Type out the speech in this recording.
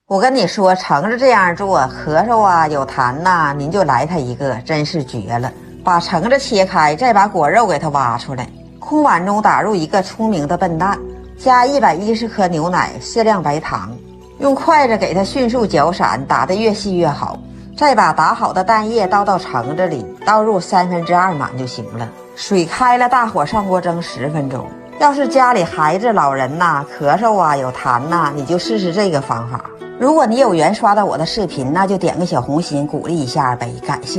我跟你说，橙子这样做，咳嗽啊有痰呐，您就来它一个，真是绝了。把橙子切开，再把果肉给它挖出来，空碗中打入一个聪明的笨蛋，加110克牛奶，适量白糖，用筷子给它迅速搅散，打得越细越好。再把打好的蛋液倒到橙子里，倒入2/3满就行了。水开了，大火上锅蒸10分钟。要是家里孩子、老人呐，咳嗽啊有痰呐，你就试试这个方法。如果你有缘刷到我的视频，那就点个小红心鼓励一下呗，感谢。